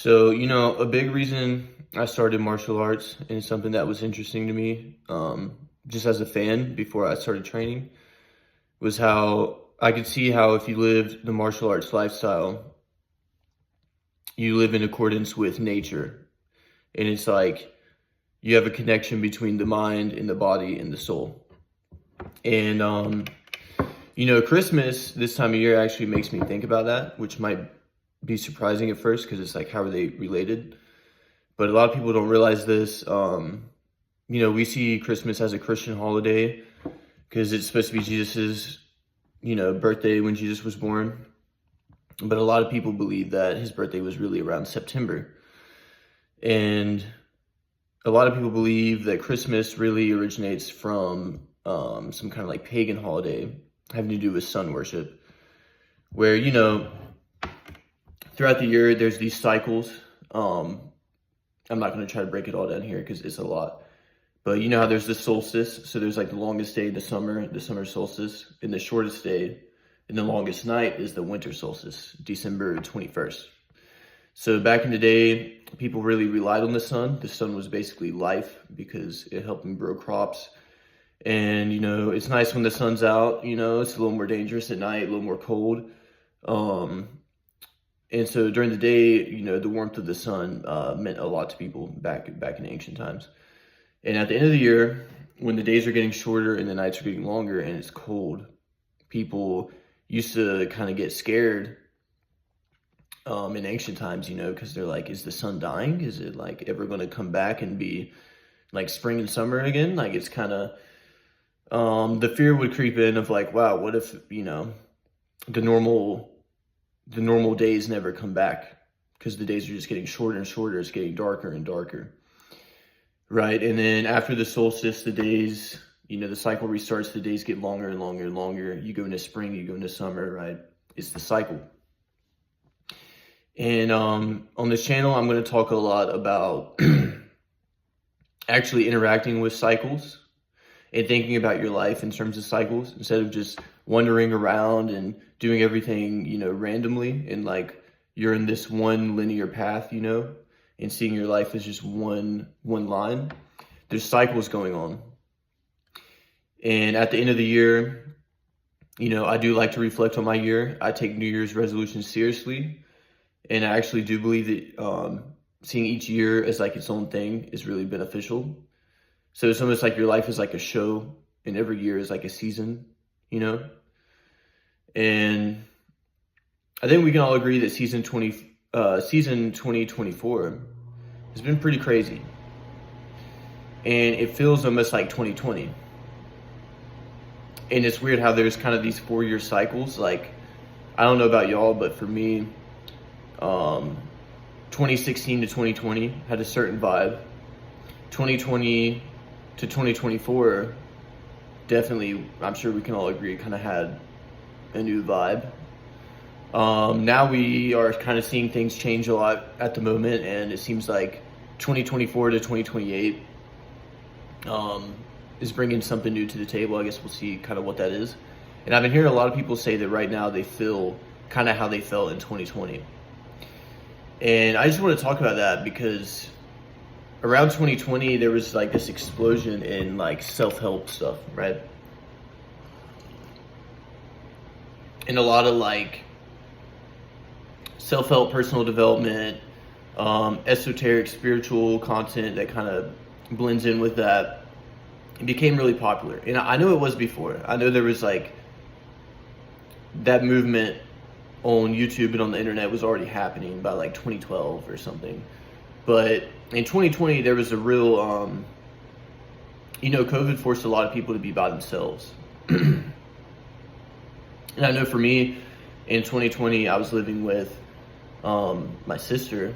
A big reason I started martial arts and something that was interesting to me, just as a fan before I started training, was how I could see how if you lived the martial arts lifestyle, you live in accordance with nature. And it's like you have a connection between the mind and the body and the soul. And, Christmas this time of year actually makes me think about that, which might be surprising at first because it's like, how are they related? But a lot of people don't realize this. We see Christmas as a Christian holiday because it's supposed to be Jesus's, birthday when Jesus was born. But a lot of people believe that his birthday was really around September. And a lot of people believe that Christmas really originates from some kind of like pagan holiday having to do with sun worship, where, throughout the year, there's these cycles. I'm not going to try to break it all down here because it's a lot. But you know how there's the solstice? So there's like the longest day, the summer solstice, and the shortest day, and the longest night is the winter solstice, December 21st. So back in the day, people really relied on the sun. The sun was basically life because it helped them grow crops. And, it's nice when the sun's out, it's a little more dangerous at night, a little more cold. And so during the day, the warmth of the sun meant a lot to people back in ancient times. And at the end of the year, when the days are getting shorter and the nights are getting longer and it's cold, people used to kind of get scared in ancient times, because they're like, is the sun dying? Is it like ever going to come back and be like spring and summer again? Like it's kind of, the fear would creep in of like, wow, what if, the normal days never come back because the days are just getting shorter and shorter. It's getting darker and darker, right? And then after the solstice, the days, the cycle restarts. The days get longer and longer and longer. You go into spring, you go into summer, right? It's the cycle. And on this channel, I'm going to talk a lot about actually interacting with cycles and thinking about your life in terms of cycles instead of just wandering around and doing everything, randomly, and like you're in this one linear path, and seeing your life as just one line. There's cycles going on. And at the end of the year, I do like to reflect on my year. I take New Year's resolutions seriously. And I actually do believe that seeing each year as like its own thing is really beneficial. So it's almost like your life is like a show and every year is like a season, And I think we can all agree that season 2024 has been pretty crazy. And it feels almost like 2020. And it's weird how there's kind of these 4-year cycles. Like, I don't know about y'all, but for me, 2016 to 2020 had a certain vibe. 2020 to 2024, definitely, I'm sure we can all agree, kind of had a new vibe. Now we are kind of seeing things change a lot at the moment, and it seems like 2024 to 2028 is bringing something new to the table. I guess we'll see kind of what that is. And I've been hearing a lot of people say that right now they feel kind of how they felt in 2020. And I just want to talk about that because around 2020, there was like this explosion in like self-help stuff, right? And a lot of like self-help, personal development, esoteric, spiritual content that kind of blends in with that. It became really popular. And I know it was before. I know there was like that movement on YouTube and on the internet was already happening by like 2012 or something. But in 2020, there was a real, COVID forced a lot of people to be by themselves. And I know for me, in 2020, I was living with my sister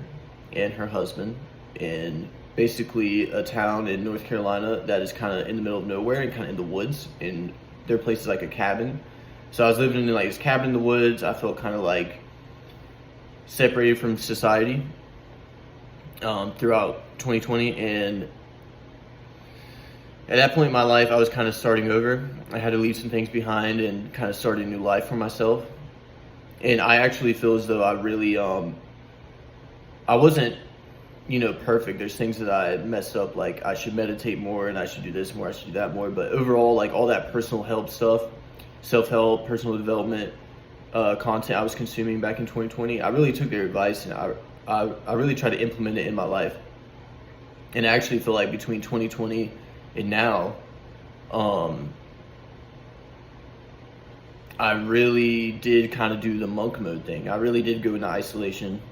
and her husband in basically a town in North Carolina that is kind of in the middle of nowhere and kind of in the woods. And their place is like a cabin. So I was living in like this cabin in the woods. I felt kind of like separated from society throughout 2020. And at that point in my life, I was kind of starting over. I had to leave some things behind and kind of start a new life for myself. And I actually feel as though I really, I I wasn't, perfect. There's things that I messed up, like I should meditate more and I should do this more, I should do that more. But overall, like all that personal help stuff, self-help, personal development, content I was consuming back in 2020, I really took their advice and I really tried to implement it in my life. And I actually feel like between 2020 and now, I really did kind of do the monk mode thing. I really did go into isolation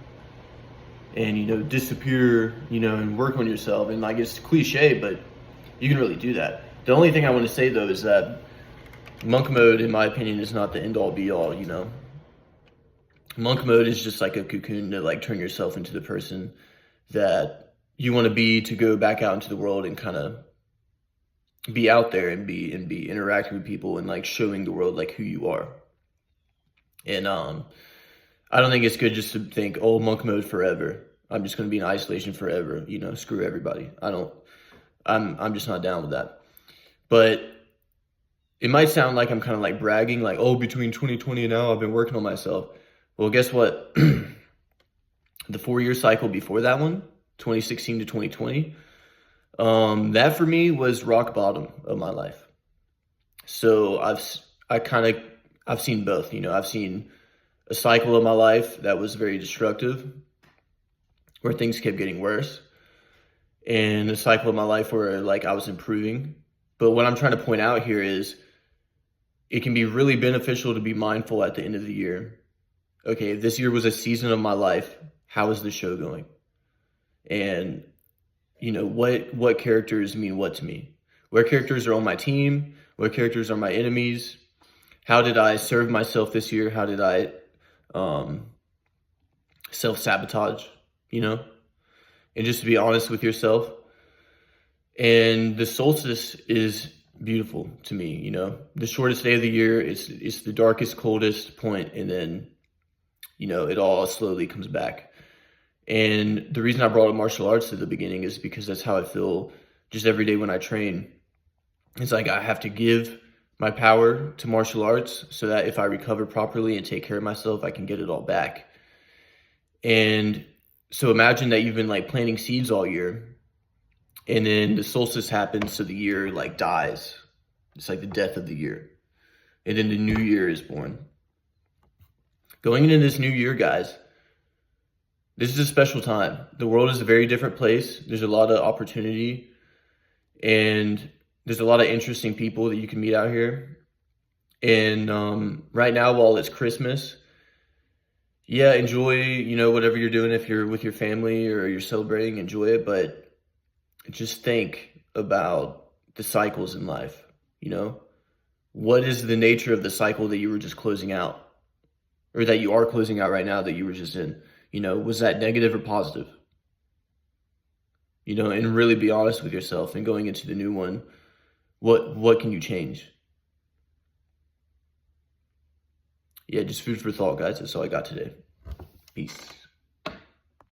and, disappear, and work on yourself. And like, it's cliche, but you can really do that. The only thing I want to say though is that monk mode, in my opinion, is not the end all be all, Monk mode is just like a cocoon to like turn yourself into the person that you want to be, to go back out into the world and kind of be out there and be interacting with people and like showing the world like who you are. And I don't think it's good just to think, oh, monk mode forever. I'm just going to be in isolation forever, screw everybody. I'm just not down with that. But it might sound like I'm kind of like bragging, like, oh, between 2020 and now I've been working on myself. Well, guess what? The 4-year cycle before that one, 2016 to 2020, that for me was rock bottom of my life. So I've seen both. I've seen a cycle of my life that was very destructive, where things kept getting worse, and a cycle of my life where like I was improving. But what I'm trying to point out here is it can be really beneficial to be mindful at the end of the year. Okay, if this year was a season of my life, how is the show going? And what characters mean what to me? What characters are on my team? What characters are my enemies? How did I serve myself this year? How did I self-sabotage, and just to be honest with yourself. And the solstice is beautiful to me, the shortest day of the year, it's the darkest, coldest point, and then, it all slowly comes back. And the reason I brought up martial arts at the beginning is because that's how I feel just every day when I train. It's like I have to give my power to martial arts so that if I recover properly and take care of myself, I can get it all back. And so imagine that you've been like planting seeds all year, and then the solstice happens, so the year like dies. It's like the death of the year. And then the new year is born. Going into this new year, guys, this is a special time. The world is a very different place. There's a lot of opportunity, and there's a lot of interesting people that you can meet out here. And right now, while it's Christmas, yeah, enjoy, whatever you're doing. If you're with your family or you're celebrating, enjoy it. But just think about the cycles in life, What is the nature of the cycle that you were just closing out? Or that you are closing out right now that you were just in? Was that negative or positive? And really be honest with yourself, and going into the new one, what can you change? Yeah, just food for thought, guys. That's all I got today. Peace.